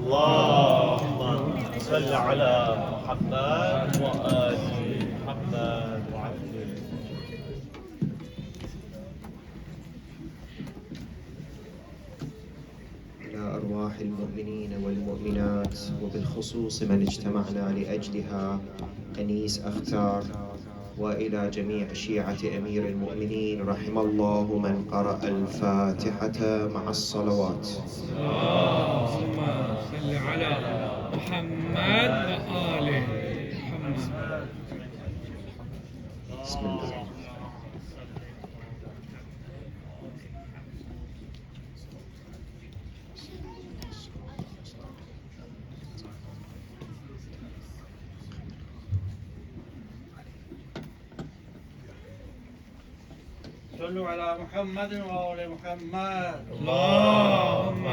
اللهم صل على محمد وآل محمد وعجل. إلى أرواح المؤمنين والمؤمنات وبالخصوص من اجتمعنا لأجلها أنيس أختار، وإلى جميع شيعة أمير المؤمنين رحم الله من قرأ الفاتحة مع الصلوات. اللهم صل على محمد وآل محمد. بسم الله. صلوا على محمد وآل محمد. اللهم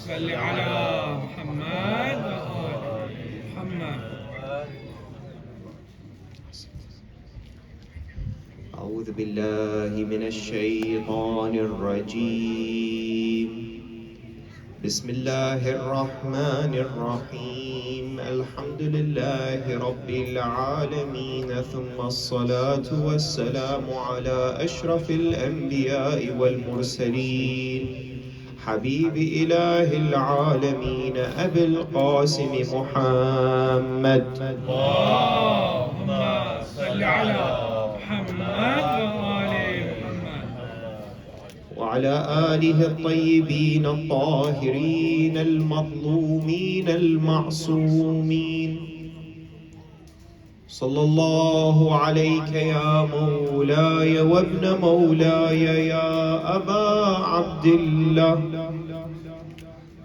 صل على محمد وآل محمد. أعوذ بالله من الشيطان الرجيم. بسم الله الرحمن الرحيم. الحمد لله رب العالمين، ثم الصلاة والسلام على أشرف الأنبياء والمرسلين، حبيب إله العالمين أبي القاسم محمد. اللهم صل على محمد وآل محمد. وعلى آله الطيبين الطاهرين المظلومين المعصومين. صلى الله عليك يا مولاي وابن مولاي يا أبا عبد الله.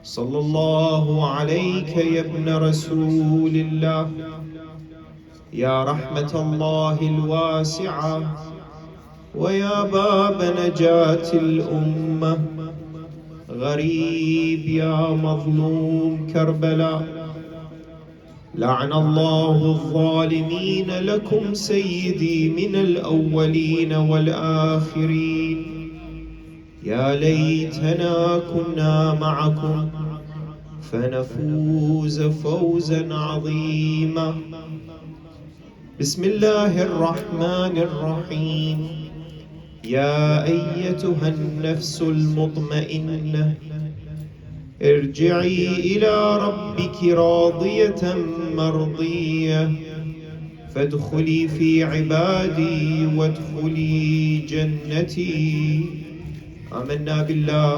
صلى الله عليك يا ابن رسول الله، يا رحمة الله الواسعة ويا باب نجاة الأمة. غريب يا مظلوم كربلاء، لعن الله الظالمين لكم سيدي من الأولين والآخرين. يا ليتنا كنا معكم فنفوز فوزا عظيما. بسم الله الرحمن الرحيم. يا أيتها النفس المطمئنة، ارجعي إلى ربك راضية مرضية، فادخلي في عبادي وادخلي جنتي. آمنا بالله.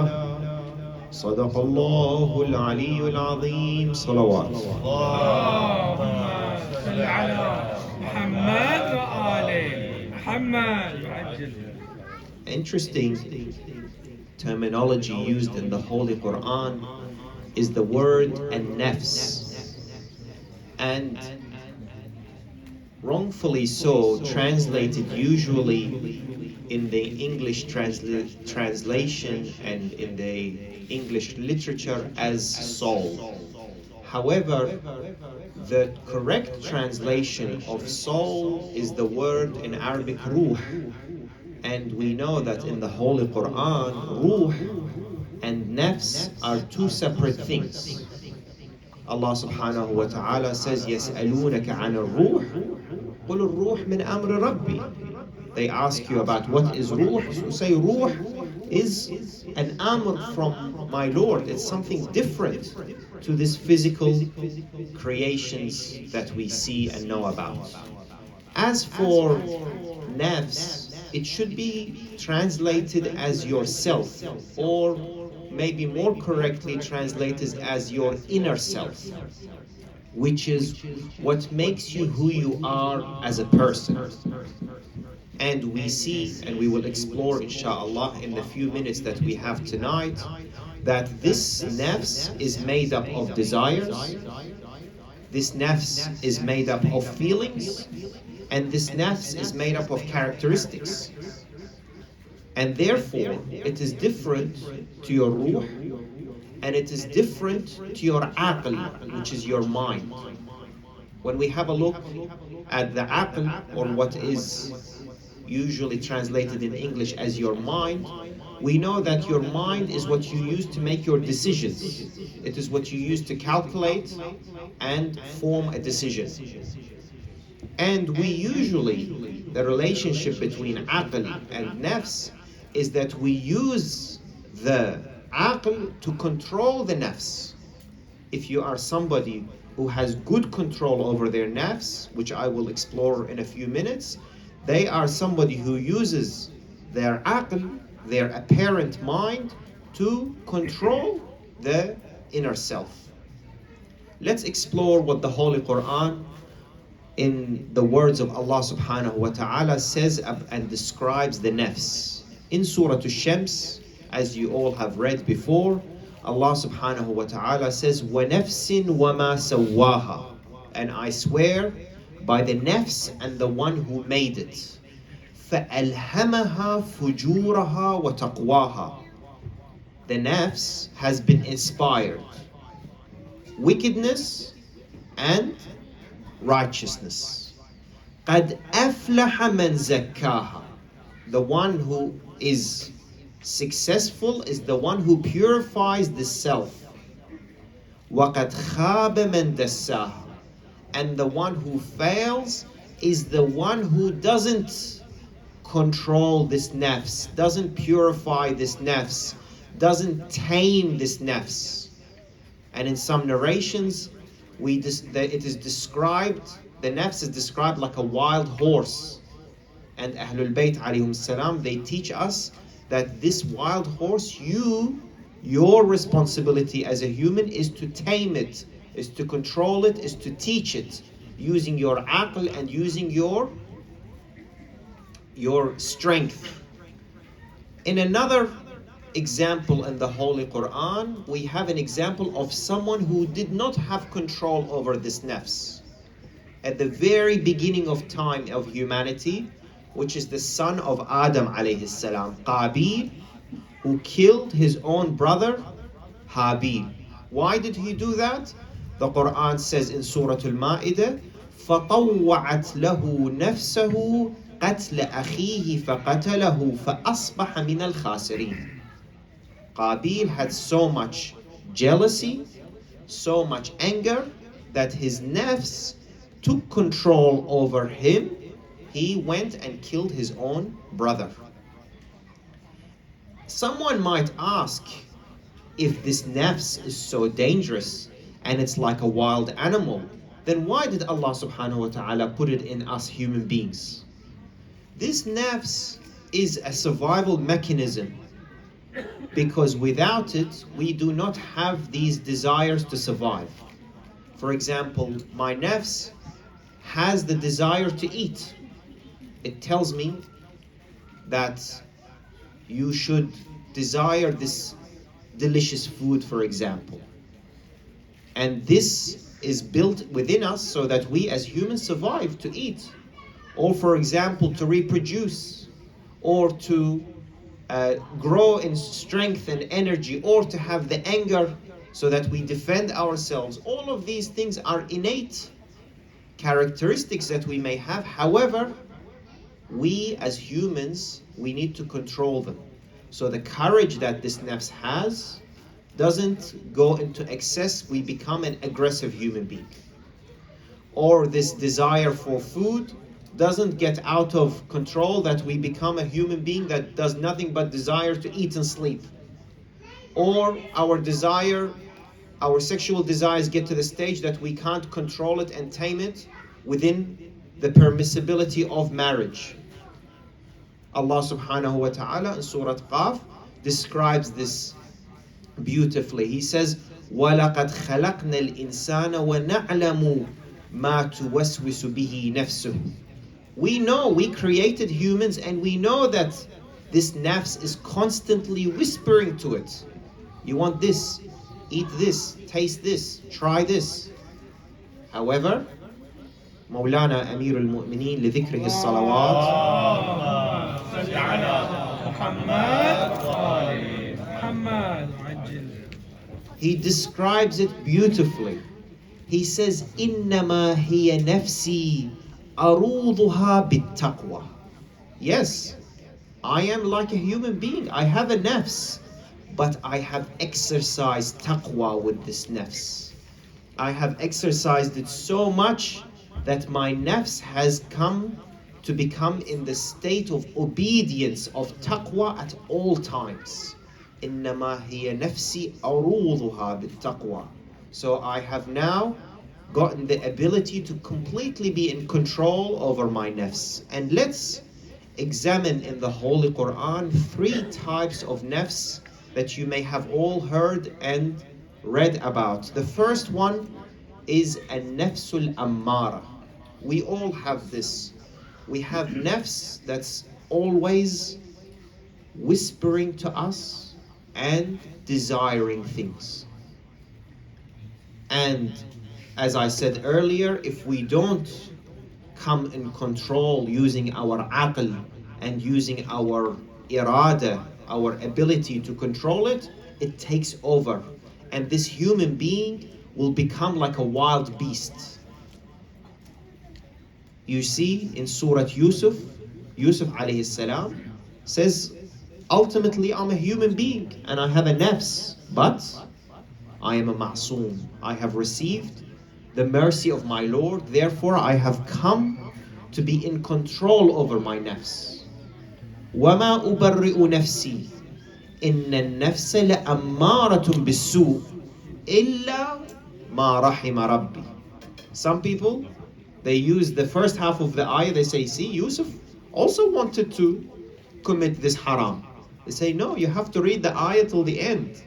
صدق الله العلي العظيم. صلوات. اللهم صل على محمد وآل محمد وعجل. Interesting terminology used in the Holy Quran is the word an-nafs, and wrongfully so translated usually in the English translation and in the English literature as soul. However, the correct translation of soul is the word in Arabic ruh. And we know that in the Holy Quran, ruh and nafs are two separate things. Allah subhanahu wa ta'ala says, يَسْأَلُونَكَ عَنِ الرُّوحِ قُلُ الرُّوحِ مِنْ أَمْرِ رَبِّي. They ask you about what is ruh. So say ruh is an amr from my Lord. It's something different to this physical creations that we see and know about. As for nafs, it should be translated as yourself, or maybe more correctly translated as your inner self, which is what makes you who you are as a person. And we see, and we will explore inshallah in the few minutes that we have tonight, that this nafs is made up of desires, this nafs is made up of feelings, and this nafs is made up of characteristics. And therefore, it is different to your ruh, and it is different to your aql, which is your mind. When we have a look at the aql, or what is usually translated in English as your mind, we know that your mind is what you use to make your decisions. It is what you use to calculate and form a decision. And we usually, the relationship between aql and nafs is that we use the aql to control the nafs. If you are somebody who has good control over their nafs, which I will explore in a few minutes, they are somebody who uses their aql, their apparent mind, to control the inner self. Let's explore what the Holy Quran in the words of Allah subhanahu wa ta'ala says and describes the nafs. In Surah Al-Shams, as you all have read before, Allah subhanahu wa ta'ala says, وَنَفْسٍ وَمَا سَوَّاهَا, and I swear by the nafs and the one who made it. فَأَلْهَمَهَا فُجُورَهَا وَتَقْوَاهَا. The nafs has been inspired wickedness and righteousness. قَدْ أَفْلَحَ مَنْ زَكَّاهَا. The one who is successful is the one who purifies the self. وَقَدْ خَابَ مَنْ دَسَّاهَا. And the one who fails is the one who doesn't control this nafs, doesn't purify this nafs, doesn't tame this nafs. And in some narrations, it is described, the nafs is described like a wild horse. And Ahlul Bayt alayhim salam, they teach us that this wild horse, your responsibility as a human is to tame it, is to control it, is to teach it, using your aql and using your strength. In another example in the Holy Quran, we have an example of someone who did not have control over this nafs. At the very beginning of time of humanity, which is the son of Adam alayhi salam, Qabil, who killed his own brother Habil. Why did he do that? The Quran says in Surah Al-Ma'idah, فَطَوَّعَتْ لَهُ نَفْسَهُ قَتْلَ أَخِيهِ فَقَتَلَهُ فَأَصْبَحَ مِنَ الْخَاسِرِينَ. Qabil had so much jealousy, so much anger, that his nafs took control over him. He went and killed his own brother. Someone might ask, if this nafs is so dangerous and it's like a wild animal, then why did Allah subhanahu wa ta'ala put it in us human beings? This nafs is a survival mechanism, because without it, we do not have these desires to survive. For example, my nafs has the desire to eat. It tells me that you should desire this delicious food, for example. And this is built within us so that we as humans survive to eat. Or for example, to reproduce, or to grow in strength and energy, or to have the anger so that we defend ourselves. All of these things are innate characteristics that we may have. However, we as humans, we need to control them. So the courage that this nafs has doesn't go into excess, we become an aggressive human being. Or this desire for food doesn't get out of control, that we become a human being that does nothing but desire to eat and sleep. Or our sexual desires get to the stage that we can't control it and tame it within the permissibility of marriage. Allah subhanahu wa ta'ala in Surah Qaf describes this beautifully. He says, وَلَقَدْ خَلَقْنَا الْإِنسَانَ وَنَعْلَمُ مَا تُوَسْوِسُ بِهِ نَفْسُهُ. We know, we created humans, and we know that this nafs is constantly whispering to it. You want this, eat this, taste this, try this. However, Mawlana Amir al-Mu'mineen لذكره الصلوات he describes it beautifully. He says, إِنَّمَا هِيَ نَفْسِي أَرُوضُهَا بِالتَّقْوَى. Yes, I am like a human being. I have a nafs, but I have exercised taqwa with this nafs. I have exercised it so much that my nafs has come to become in the state of obedience, of taqwa at all times. إنما هي نفسي أروضها بالتقوى. So I have now gotten the ability to completely be in control over my nafs. And let's examine in the Holy Quran 3 types of nafs that you may have all heard and read about. The first one is a nafsul ammara. We all have this. We have nafs that's always whispering to us and desiring things. And as I said earlier, if we don't come in control using our aql and using our irada, our ability to control it, it takes over. And this human being will become like a wild beast. You see in Surah Yusuf alayhi salam says, ultimately I'm a human being and I have a nafs, but I am a ma'soom. I have received the mercy of my Lord, therefore I have come to be in control over my nafs. وَمَا أُبَرِّئُ نَفْسِي إِنَّ النَّفْسَ لَأَمَّارَةٌ بِالسُّوءِ إِلَّا مَا رَحِمَ رَبِّي. Some people, they use the first half of the ayah, they say, see, Yusuf also wanted to commit this haram. They say, no, you have to read the ayah till the end.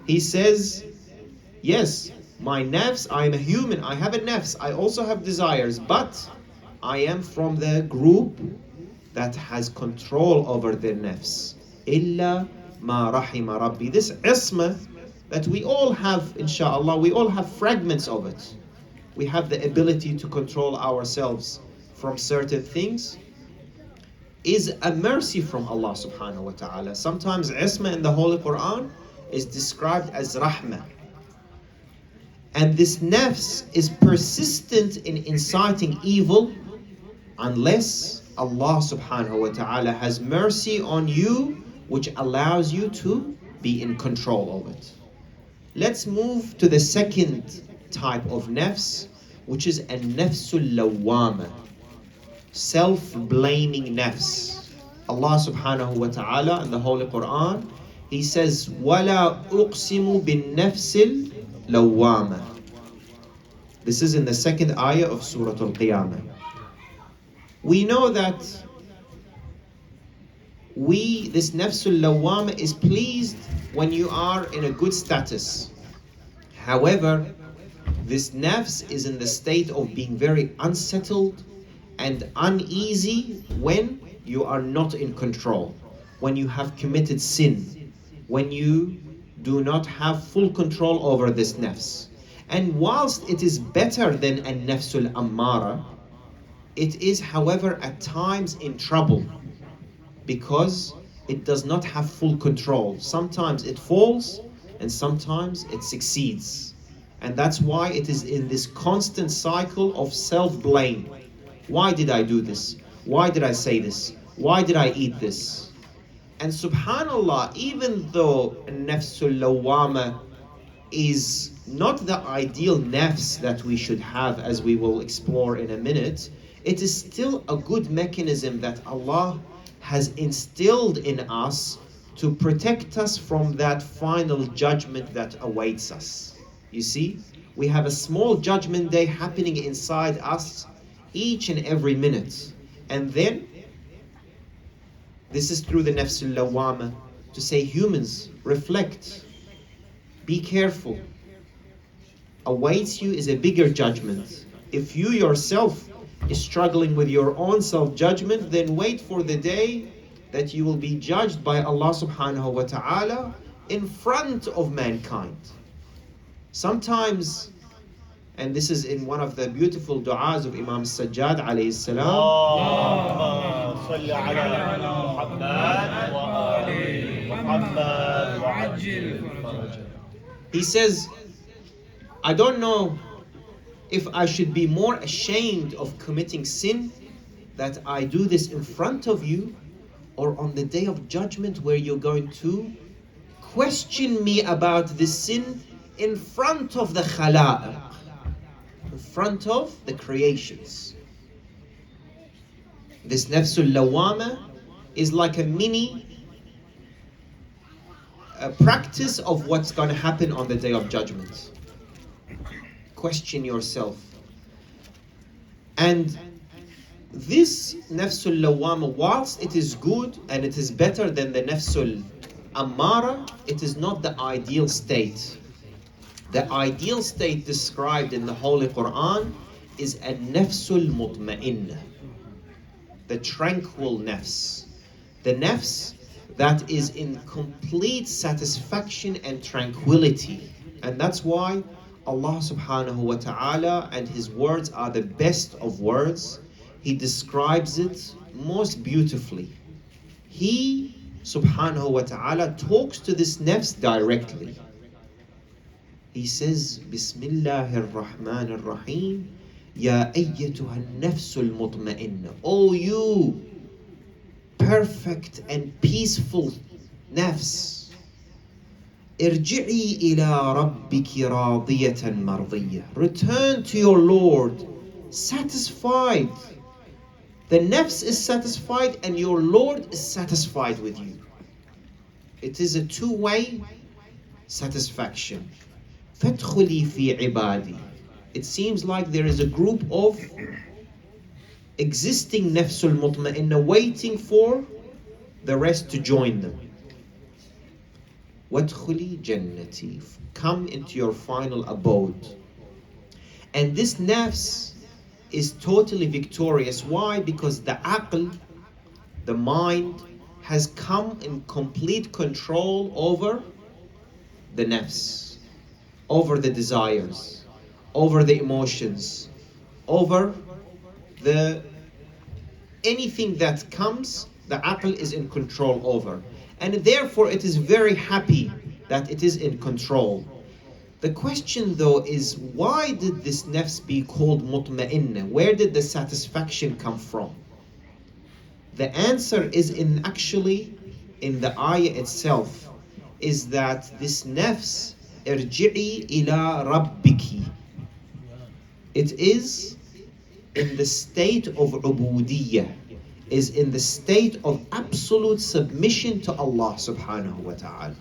He says, yes, my nafs, I am a human, I have a nafs, I also have desires, but I am from the group that has control over their nafs. Illa ma rahima rabbi. This isma that we all have, inshallah, we all have fragments of it. We have the ability to control ourselves from certain things, is a mercy from Allah subhanahu wa ta'ala. Sometimes isma in the Holy Quran is described as rahmah. And this nafs is persistent in inciting evil unless Allah subhanahu wa ta'ala has mercy on you, which allows you to be in control of it. Let's move to the second type of nafs, which is a nafsul lawwama, self-blaming nafs. Allah subhanahu wa ta'ala in the Holy Quran, He says, وَلَا أُقْسِمُ بِالنَّفْسِ الْلَوَّامَةِ. This is in the second ayah of Surah Al-Qiyamah. We know that this nafsul lawwama is pleased when you are in a good status. However, this nafs is in the state of being very unsettled and uneasy when you are not in control, when you have committed sin, when you do not have full control over this nafs. And whilst it is better than a nafsul ammara, it is, however, at times in trouble because it does not have full control. Sometimes it falls and sometimes it succeeds. And that's why it is in this constant cycle of self-blame. Why did I do this? Why did I say this? Why did I eat this? And subhanallah, even though nafsul lawwama is not the ideal nafs that we should have, as we will explore in a minute, it is still a good mechanism that Allah has instilled in us to protect us from that final judgment that awaits us. You see, we have a small judgment day happening inside us each and every minute. And then, this is through the nafsul lawwama, to say, humans, reflect, be careful. Awaits you is a bigger judgment. If you yourself is struggling with your own self-judgment, then wait for the day that you will be judged by Allah subhanahu wa ta'ala in front of mankind. Sometimes, and this is in one of the beautiful du'as of Imam Sajjad alayhi salam, اللهم صل على محمد وآل محمد وعجل فرجه. he says, I don't know if I should be more ashamed of committing sin, that I do this in front of you, or on the day of judgment where you're going to question me about this sin in front of the khalaiq, in front of the creations. This nafsul lawama is like a mini practice of what's going to happen on the day of judgment. Question yourself. And this nafsul lawama, whilst it is good and it is better than the nafsul ammara, it is not the ideal state. The ideal state described in the Holy Quran is a nafsul mutma'inna, the tranquil nafs, the nafs that is in complete satisfaction and tranquility. And that's why Allah subhanahu wa ta'ala, and His words are the best of words, He describes it most beautifully. He subhanahu wa ta'ala talks to this nafs directly. He says, Bismillahir Rahmanir Rahim, Ya ayyatuha nafsul mutma'inna. Oh you perfect and peaceful nafs, irji'i ila rabbiki radiyatan mardiyya. Return to your Lord satisfied. The nafs is satisfied and your Lord is satisfied with you. It is a two-way satisfaction. Fadkhuli fi ibadi. It seems like there is a group of existing nafsul mutma'inna waiting for the rest to join them. Wadkhuli jannati. Come into your final abode. And this nafs is totally victorious. Why? Because the aql, the mind, has come in complete control over the nafs, over the desires, over the emotions, over anything that comes, the aql is in control over. And therefore it is very happy that it is in control. The question though is, why did this nafs be called mutma'inna? Where did the satisfaction come from? The answer is actually in the ayah itself, is that this nafs, irji'i ila rabbiki, it is in the state of ubudiyyah, is in the state of absolute submission to Allah subhanahu wa ta'ala.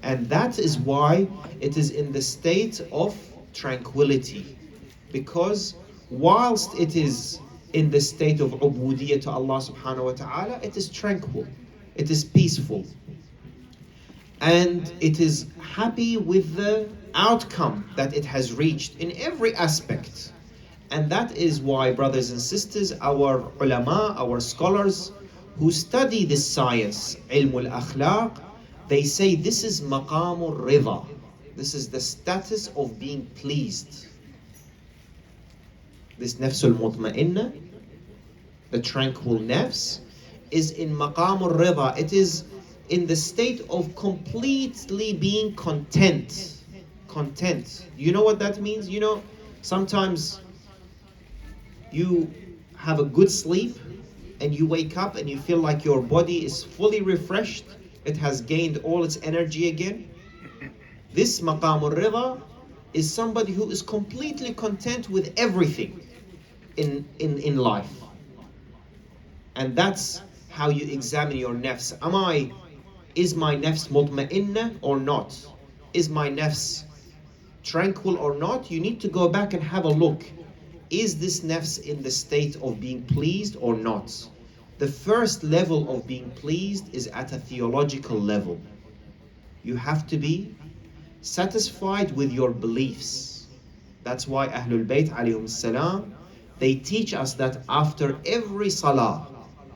And that is why it is in the state of tranquility. Because whilst it is in the state of ubudiyyah to Allah subhanahu wa ta'ala, it is tranquil, it is peaceful. And it is happy with the outcome that it has reached in every aspect. And that is why, brothers and sisters, our ulama, our scholars who study this science, ilmul akhlaq, they say this is maqamul rida. This is the status of being pleased. This nafsul mutma'inna, the tranquil nafs, is in maqamul rida. It is in the state of completely being content. Content. You know what that means? You know, sometimes you have a good sleep and you wake up and you feel like your body is fully refreshed. It has gained all its energy again. This maqamul rida is somebody who is completely content with everything in life. And that's how you examine your nafs. Is my nafs mutma'inna or not? Is my nafs tranquil or not? You need to go back and have a look. Is this nafs in the state of being pleased or not? The first level of being pleased is at a theological level. You have to be satisfied with your beliefs. That's why Ahlul Bayt alayhim salam, they teach us that after every salah,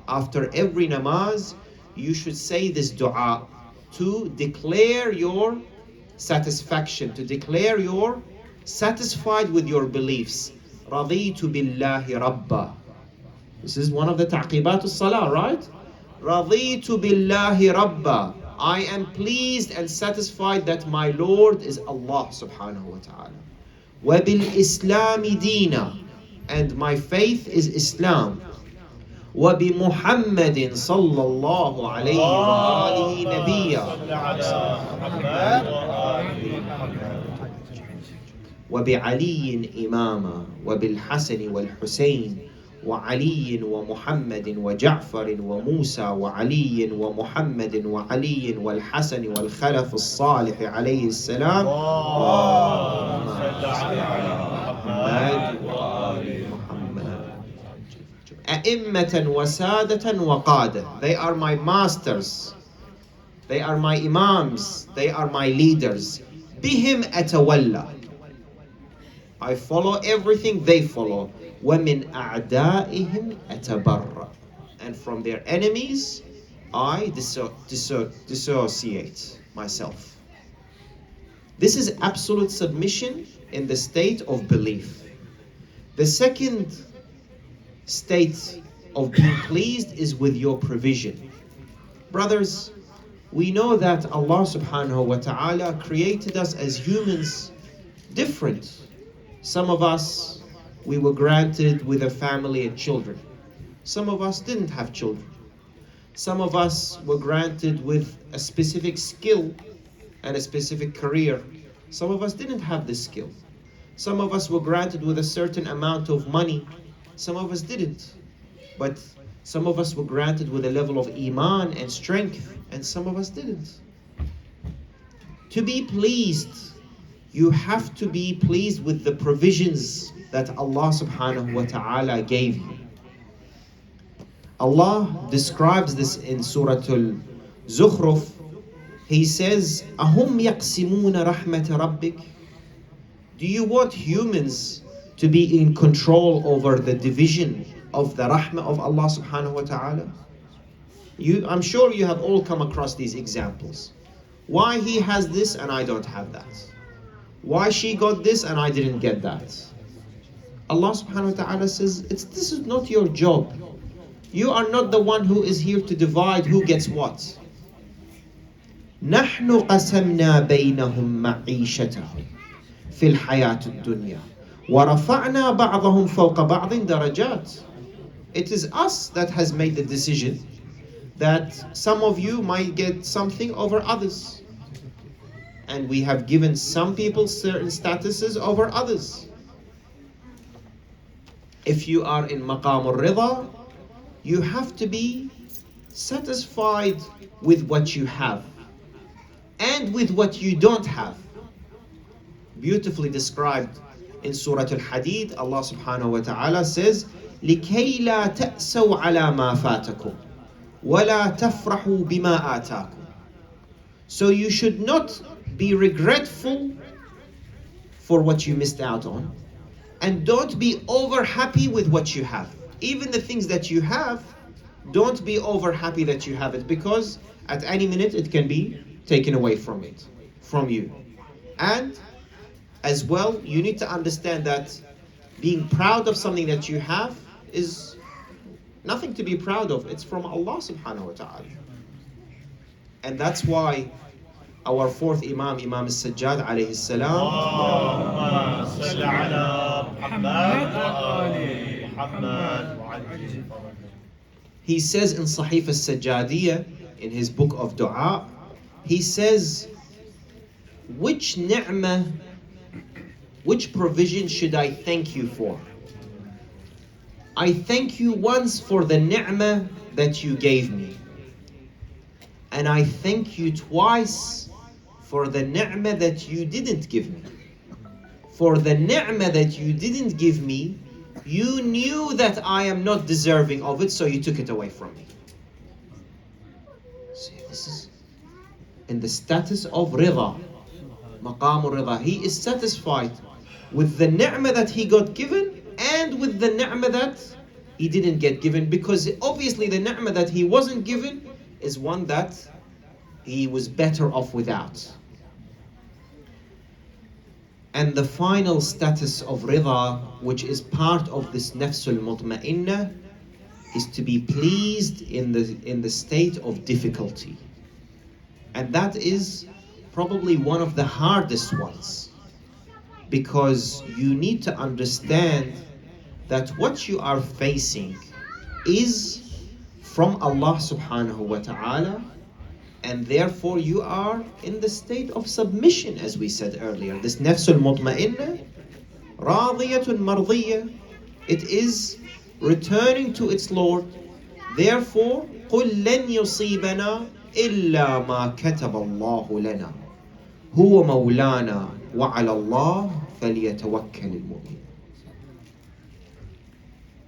after every namaz, you should say this dua to declare your satisfaction, to declare you're satisfied with your beliefs. Raditu billahi rabba. This is one of the ta'qibat as-salah, right? Raditu billahi rabba. I am pleased and satisfied that my Lord is Allah subhanahu wa ta'ala. Wa bil islami deena. And my faith is Islam. وبمحمد صلى الله عليه وآله نبيا صل على محمد وآل محمد وبعلي إماما وبالحسن والحسين وعلي ومحمد وجعفر وموسى وعلي ومحمد وعلي والحسن والخلف الصالح عليه السلام اللهم صل على محمد وآل محمد أئمة وسادة وقادة. They are my masters, they are my imams, they are my leaders. بهم أتولى, I follow everything they follow. وَمِنْ أَعْدَائِهِمْ أَتَبَرَّ, and from their enemies I dissociate myself. This is absolute submission in the state of belief. The second state of being pleased is with your provision. Brothers, we know that Allah subhanahu wa ta'ala created us as humans different. Some of us, we were granted with a family and children. Some of us didn't have children. Some of us were granted with a specific skill and a specific career. Some of us didn't have this skill. Some of us were granted with a certain amount of money. Some of us didn't. But some of us were granted with a level of iman and strength, and some of us didn't. To be pleased, you have to be pleased with the provisions that Allah subhanahu wa ta'ala gave you. Allah describes this in Surah Al-Zukhruf. He says, أَهُمْ يَقْسِمُونَ رَحْمَةَ رَبِّكَ. Do you want humans to be in control over the division of the rahmah of Allah subhanahu wa ta'ala? I'm sure you have all come across these examples. Why he has this and I don't have that? Why she got this and I didn't get that? Allah subhanahu wa ta'ala says, this is not your job. You are not the one who is here to divide who gets what. نحن قسمنا بينهم معيشتهم في الحياة الدنيا ورفعنا بعضهم فوق بعض درجات. It is us that has made the decision that some of you might get something over others. And we have given some people certain statuses over others. If you are in maqam al-rida, you have to be satisfied with what you have and with what you don't have. Beautifully described in Surah Al-Hadid, Allah subhanahu wa ta'ala says, لِكَيْ لَا تَأْسَوْا عَلَى مَا فَاتَكُمْ وَلَا تَفْرَحُوا بِمَا آتَاكُمْ. So you should not be regretful for what you missed out on, and don't be over happy with what you have. Even the things that you have, don't be over happy that you have it, because at any minute it can be taken away from you. And as well, you need to understand that being proud of something that you have is nothing to be proud of. It's from Allah subhanahu wa ta'ala. And that's why our fourth Imam, Imam As-Sajjad alayhi salam, اللهم صل على محمد وآل محمد وعجل فرجه. he says in Sahif As-Sajjadiyya, in his book of dua, he says, which ni'mah, which provision should I thank you for? I thank you once for the ni'mah that you gave me. And I thank you twice for the ni'mah that you didn't give me. For the ni'mah that you didn't give me, you knew that I am not deserving of it, so you took it away from me. See, this is in the status of rida, maqam al-rida. He is satisfied with the ni'mah that he got given and with the ni'mah that he didn't get given, because obviously the ni'mah that he wasn't given is one that he was better off without. And the final status of rida, which is part of this nafsul mutma'inna, is to be pleased in the state of difficulty. And that is probably one of the hardest ones, because you need to understand that what you are facing is from Allah subhanahu wa ta'ala, and therefore you are in the state of submission, as we said earlier. This nafsul mutma'inna, radiyatun mardiyya, it is returning to its Lord. Therefore, قُلْ لَنْ يُصِيبَنَا إِلَّا مَا كَتَبَ اللَّهُ لَنَا هُوَ مَوْلَانَا وَعَلَى اللَّهِ فَلْيَتَوَكَّلِ الْمُؤْمِنُونَ.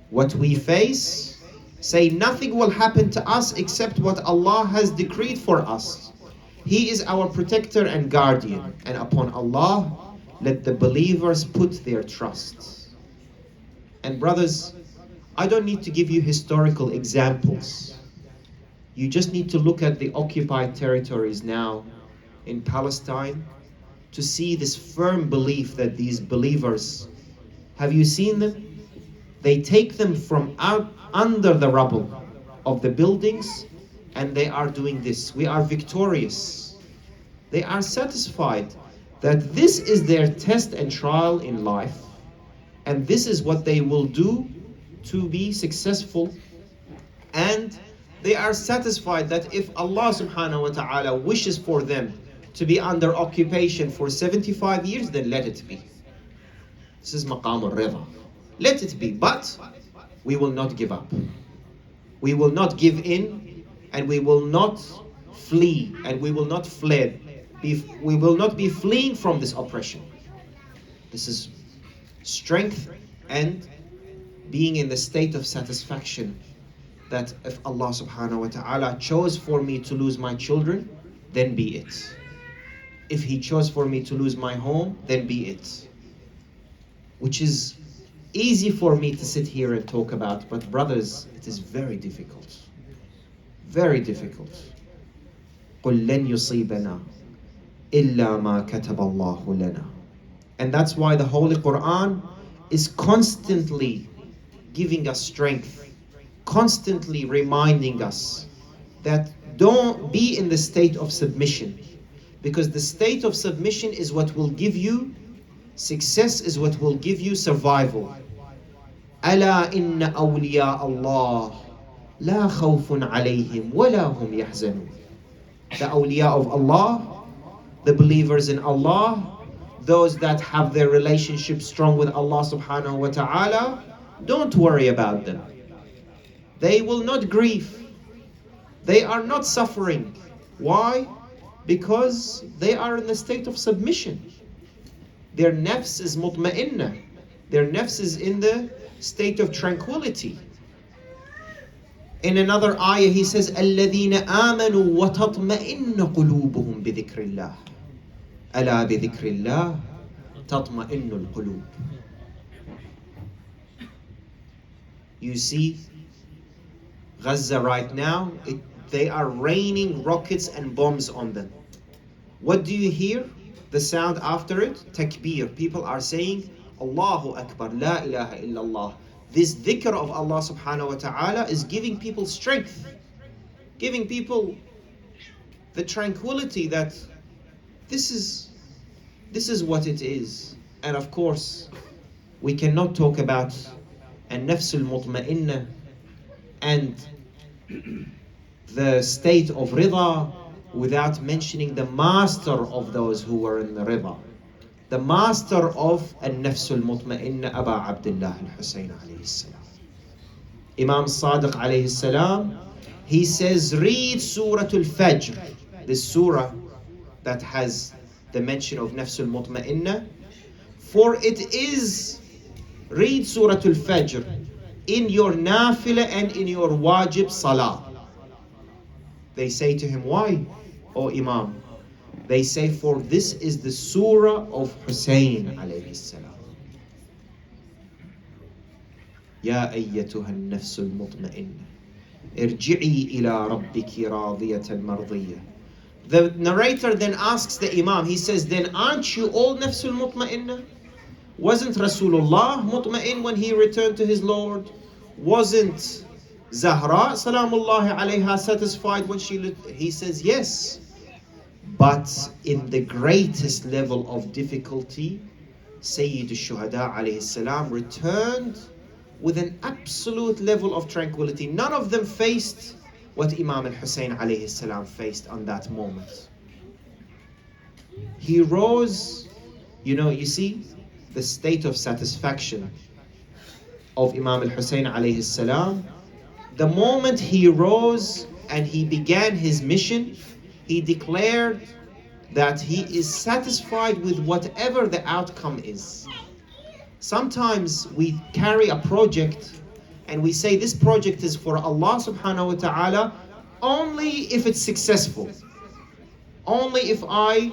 What we face, say nothing will happen to us except what Allah has decreed for us. He is our protector and guardian, and upon Allah let the believers put their trust. And brothers, I don't need to give you historical examples. You just need to look at the occupied territories now in Palestine to see this firm belief that these believers, have you seen them? They take them from out under the rubble of the buildings, and they are doing this. We are victorious. They are satisfied that this is their test and trial in life, and this is what they will do to be successful. And they are satisfied that if Allah subhanahu wa ta'ala wishes for them to be under occupation for 75 years, then let it be. This is maqam al-rida. Let it be, but we will not give up. We will not give in, and we will not flee, and we will not fled. We will not be fleeing from this oppression. This is strength and being in the state of satisfaction that if Allah subhanahu wa ta'ala chose for me to lose my children, then be it. If He chose for me to lose my home, then be it. Which is easy for me to sit here and talk about, but brothers, it is very difficult. Very difficult. قُلْ لَنْ يُصِيبَنَا إِلَّا مَا كَتَبَ اللَّهُ لَنَا. And that's why the Holy Quran is constantly giving us strength, constantly reminding us that don't be in the state of submission, because the state of submission is what will give you success, is what will give you survival. أَلَا إِنَّ أَوْلِيَاءَ اللَّهِ لَا خَوْفٌ عَلَيْهِمْ وَلَا هُمْ يَحْزَنُونَ. The awliya of Allah, the believers in Allah, those that have their relationship strong with Allah subhanahu wa ta'ala, don't worry about them. They will not grieve. They are not suffering. Why? Because they are in the state of submission. Their nafs is mutma'inna. Their nafs is in the state of tranquility. In another ayah he says, الَّذِينَ آمَنُوا وَتَطْمَئِنَّ قُلُوبُهُم بِذِكْرِ اللَّهِ أَلَا بِذِكْرِ اللَّهِ تَطْمَئِنُّ الْقُلُوبُ. You see, Gaza right now, they are raining rockets and bombs on them. What do you hear? The sound after it? Takbir. People are saying, Allahu Akbar, La ilaha illallah. This dhikr of Allah subhanahu wa ta'ala is giving people strength, giving people the tranquility that this is what it is. And of course, we cannot talk about an-nafs al-mutma'inna and the state of rida without mentioning the master of those who were in the rida. The master of an-nafs al-mutma'inna, Aba Abdullah al-Husayn alayhi salam. Imam Sadiq alayhi salam, he says, read Surah Al-Fajr, this surah that has the mention of nafs al-mutma'inna, for it is, read Surah Al-Fajr in your nafila and in your wajib salah. They say to him, why, O Imam? They say, for this is the surah of Hussein alayhi salam. Ya ayyatuha an-nafs al-mutma'inna irji'i ila rabbiki radiyatan mardiyya. The narrator then asks the Imam, he says, then aren't you all nafs al-mutma'inna? Wasn't Rasulullah mutma'in when he returned to his Lord? Wasn't Zahra salamullahi alayha satisfied when she lived? He says, yes. But in the greatest level of difficulty, Sayyid al-Shuhada alayhi salam returned with an absolute level of tranquility. None of them faced what Imam al-Hussein alayhi salam faced on that moment. He rose, you see the state of satisfaction of Imam al-Hussein alayhi salam. The moment he rose and he began his mission, he declared that he is satisfied with whatever the outcome is. Sometimes we carry a project and we say this project is for Allah subhanahu wa ta'ala only if it's successful. Only if I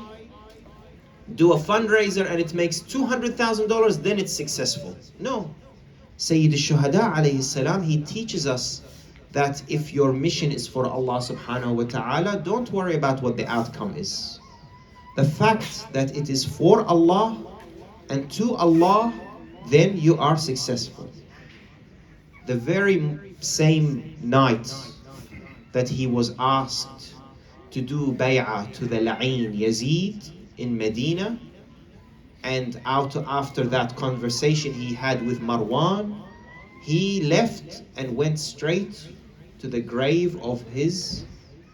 do a fundraiser and it makes $200,000, then it's successful. No. Sayyid al-Shuhada alayhi salam, he teaches us that if your mission is for Allah subhanahu wa ta'ala, don't worry about what the outcome is. The fact that it is for Allah and to Allah, then you are successful. The very same night that he was asked to do bay'ah to the La'in Yazid in Medina, and after that conversation he had with Marwan, he left and went straight to the grave of his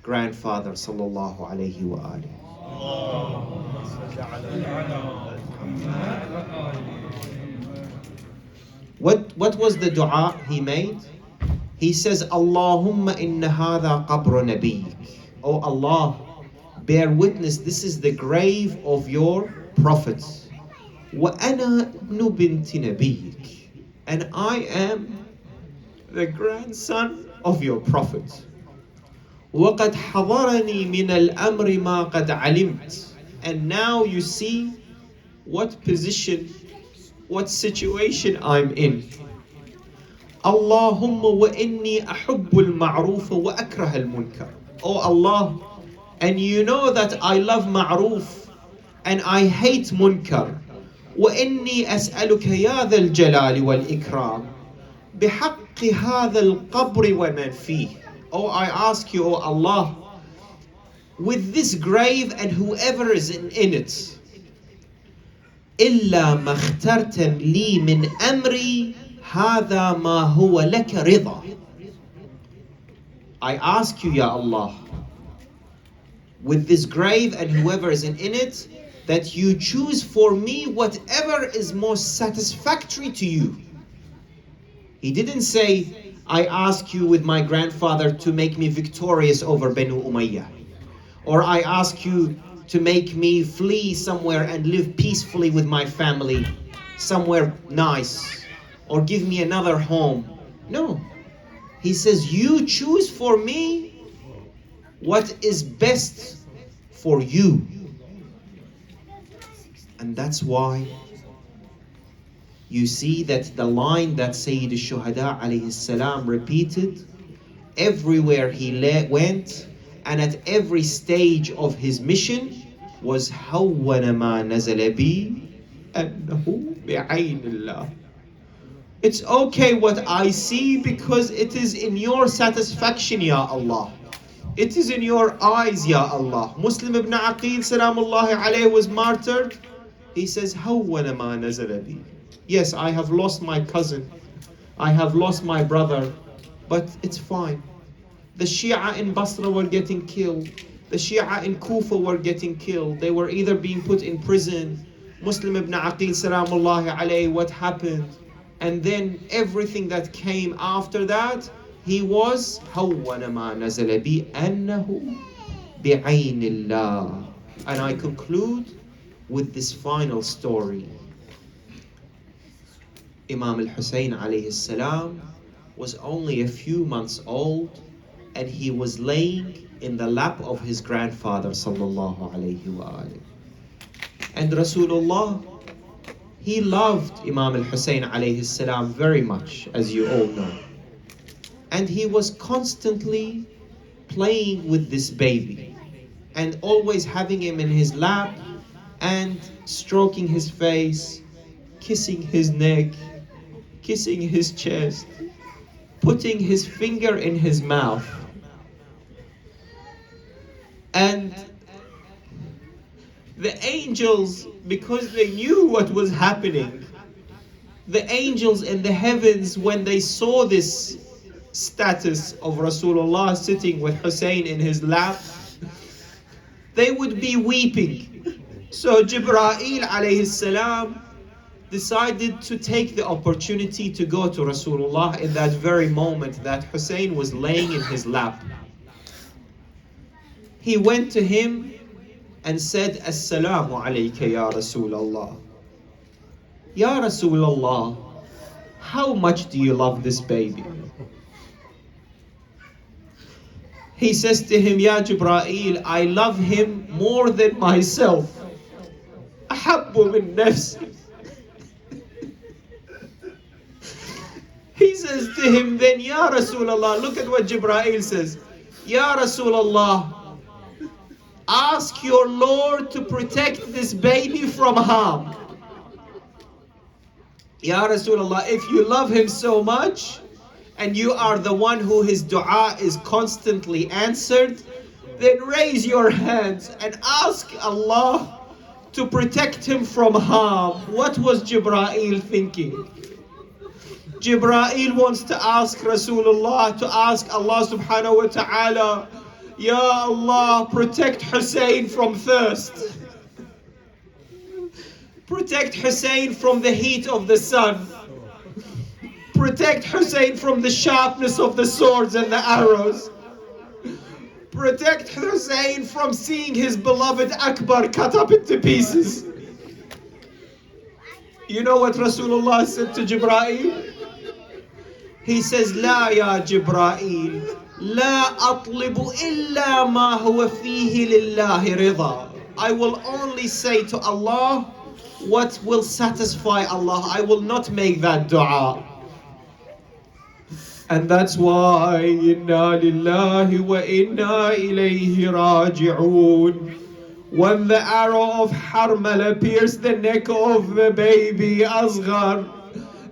grandfather sallallahu alayhi wa alihi. What was the dua he made? He says, Allahumma inna hadha qabru nabiyyik. Oh Allah, bear witness, this is the grave of your prophet. Wa ana ibnu binti nabiyyik. And I am the grandson of your prophet. وَقَدْ حَضَرَنِي مِنَ الْأَمْرِ مَا قَدْ عَلِمْتِ. And now you see what position, what situation I'm in. Allahumma wa inni ahubbul ma'roof wa akrah al-munkar. Oh Allah, and you know that I love ma'roof and I hate munkar. Wa inni as'aluka ya dhal jalali wal ikram bihaqqi hadha al-qabr wa man fihi. Oh, I ask you, oh Allah, with this grave and whoever is in it, إِلَّا مَا اخْتَرْتَ لِي مِنْ أَمْرِي هَذَا مَا هُوَ لَكَ رِضَى. I ask you, Ya Allah, with this grave and whoever is in it, that you choose for me whatever is most satisfactory to you. He didn't say, I ask you with my grandfather to make me victorious over Banu Umayyah. Or I ask you to make me flee somewhere and live peacefully with my family, somewhere nice. Or give me another home. No. He says, you choose for me what is best for you. And that's why you see that the line that Sayyid al-Shuhada alayhi salam repeated everywhere he went and at every stage of his mission was هَوَّنَ مَا نَزَلَ بِي أَنَّهُ بِعَيْنِ اللَّهِ. It's okay what I see because it is in your satisfaction, Ya Allah. It is in your eyes, Ya Allah. Muslim ibn Aqil salamullahi alayhi was martyred. He says, هَوَّنَ مَا نَزَلَ بِي. Yes, I have lost my cousin. I have lost my brother. But it's fine. The Shia in Basra were getting killed. The Shia in Kufa were getting killed. They were either being put in prison. Muslim ibn Aqil salamullahi alayhi, what happened? And then everything that came after that, he was هَوَّنَ مَا نَزَلَ بِي أَنَّهُ بِعَيْنِ اللَّهِ. And I conclude with this final story. Imam al-Hussein alayhi salam was only a few months old and he was laying in the lap of his grandfather sallallahu alayhi wa alayhi. And Rasulullah, he loved Imam al-Hussein alayhi salam very much, as you all know. And he was constantly playing with this baby and always having him in his lap and stroking his face, kissing his neck, kissing his chest, putting his finger in his mouth. And the angels, because they knew what was happening, The angels in the heavens, when they saw this status of Rasulullah sitting with Hussein in his lap, they would be weeping. So Jibreel alayhi salam decided to take the opportunity to go to Rasulullah in that very moment that Hussein was laying in his lap. He went to him and said, Assalamu alayka ya Rasulallah. Ya Rasulallah, how much do you love this baby? He says to him, Ya Jibreel, I love him more than myself. Ahabbu min nafsi. He says to him, then Ya Rasulallah, look at what Jibreel says. Ya Rasulallah, ask your Lord to protect this baby from harm. Ya Rasulullah, if you love him so much, and you are the one who his dua is constantly answered, then raise your hands and ask Allah to protect him from harm. What was Jibreel thinking? Jibreel wants to ask Rasulullah, to ask Allah subhanahu wa ta'ala, Ya Allah, protect Hussein from thirst. Protect Hussein from the heat of the sun. Protect Hussein from the sharpness of the swords and the arrows. Protect Hussein from seeing his beloved Akbar cut up into pieces. You know what Rasulullah said to Jibreel? He says, La ya Jibreel, La atlibu illa ma huwa fihi lillahi rida. I will only say to Allah what will satisfy Allah. I will not make that dua. And that's why inna lillahi wa inna ilayhi raji'un. When the arrow of Harmala pierced the neck of the baby Asghar,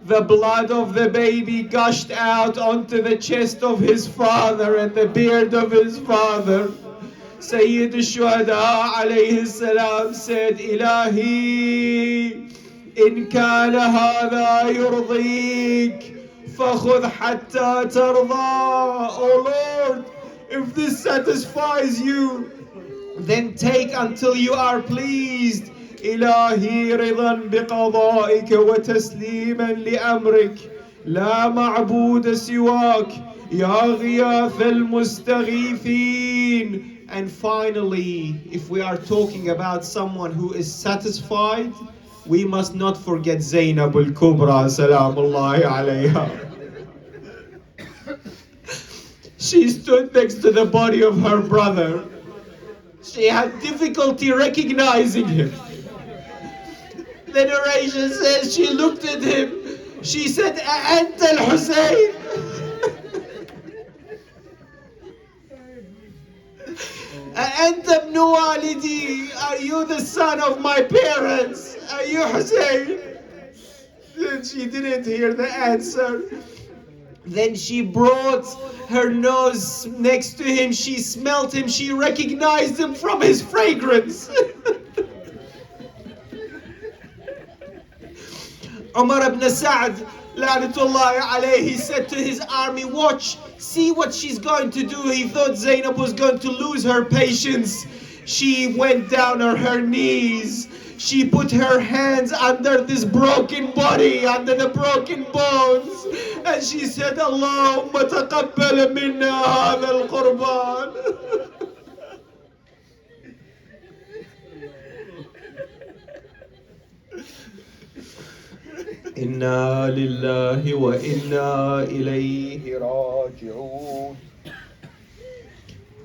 the blood of the baby gushed out onto the chest of his father and the beard of his father. Sayyid al-Shuhada alayhi salam said, Ilahi, in kana hadha yurdik, فَخُذْ حَتَّى تَرْضَى. Oh Lord, if this satisfies you, then take until you are pleased. إلهي رضا بقضائك وتسليما لأمرك لا معبود سواك يا غياث المستغيثين. And finally, if we are talking about someone who is satisfied, we must not forget Zainab al-Kubra, salamullahi alayha. She stood next to the body of her brother. She had difficulty recognizing him. The narration says she looked at him. She said, أَأَنْتَ الْحُسَيْنِ. أَأَنْتَ ابْنُ وَالِدِي. Are you the son of my parents? Are you Hussein? Then she didn't hear the answer. Then she brought her nose next to him. She smelled him. She recognized him from his fragrance. Umar ibn Sa'd, la'natullahi alayhi, he said to his army, watch, see what she's going to do. He thought Zainab was going to lose her patience. She went down on her knees. She put her hands under this broken body, under the broken bones. And she said, Allahumma taqabbal minna hadha al-qurban. Inna lillahi wa inna ilayhi raji'un.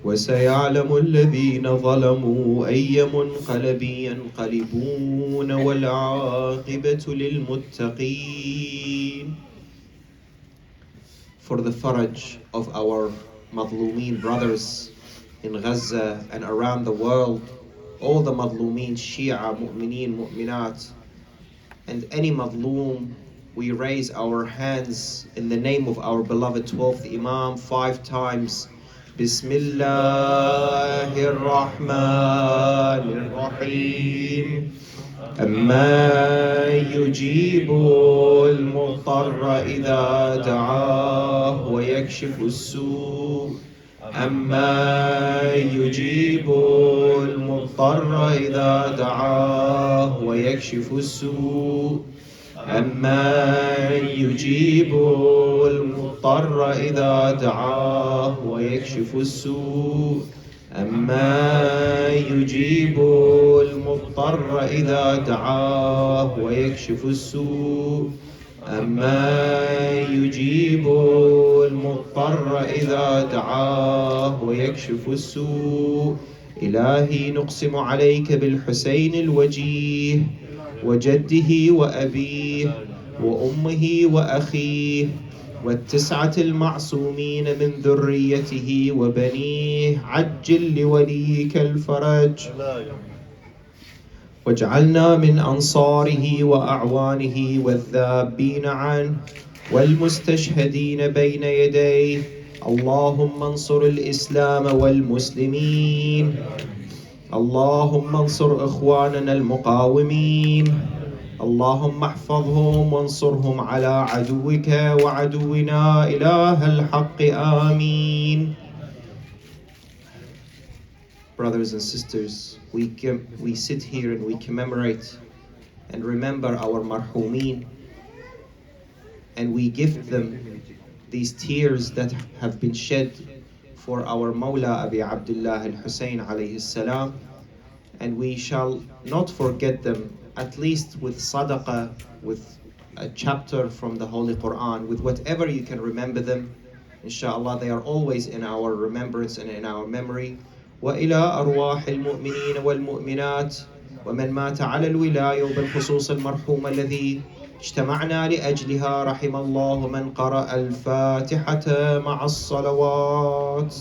وسيعلم الذين ظلموا أي منقلب ينقلبون والعاقبة للمتقين. For the faraj of our Madlumeen brothers in Gaza and around the world, all the Madlumeen, Shia, Mu'mineen, Mu'minat, and any Madlum, we raise our hands in the name of our beloved 12th Imam 5 times. Bismillahir Rahmanir Rahim. أمن يجيب المضطر إذا دعاه ويكشف السوء أمن يجيب المضطر إذا دعاه ويكشف السوء أمن يجيب المضطر إذا دعاه ويكشف السوء أمن يجيب المضطر إذا دعاه ويكشف السوء أمن يجيب المضطر إذا دعاه ويكشف السوء إلهي نقسم عليك بالحسين الوجيه وجده وأبيه وأمه وأخيه والتسعة المعصومين من ذريته وبنيه عجل لوليك الفرج واجعلنا من أنصاره وأعوانه والذابين عنه والمستشهدين بين يديه اللهم انصر الإسلام والمسلمين اللهم انصر إخواننا المقاومين اللهم احفظهم وانصرهم على عدوك وعدونا إله الحق آمين. Brothers and sisters, we sit here and we commemorate and remember our marhumin, and we give them these tears that have been shed for our Mawla Abi Abdullah al-Hussein alayhi salam, and we shall not forget them, at least with sadaqah, with a chapter from the Holy Quran, with whatever you can remember them. Inshallah, they are always in our remembrance and in our memory. وإلى أرواح المؤمنين والمؤمنات ومن مات على الولاية وبالخصوص المرحوم الذي اجتمعنا لأجلها رحم الله من قرأ الفاتحة مع الصلوات.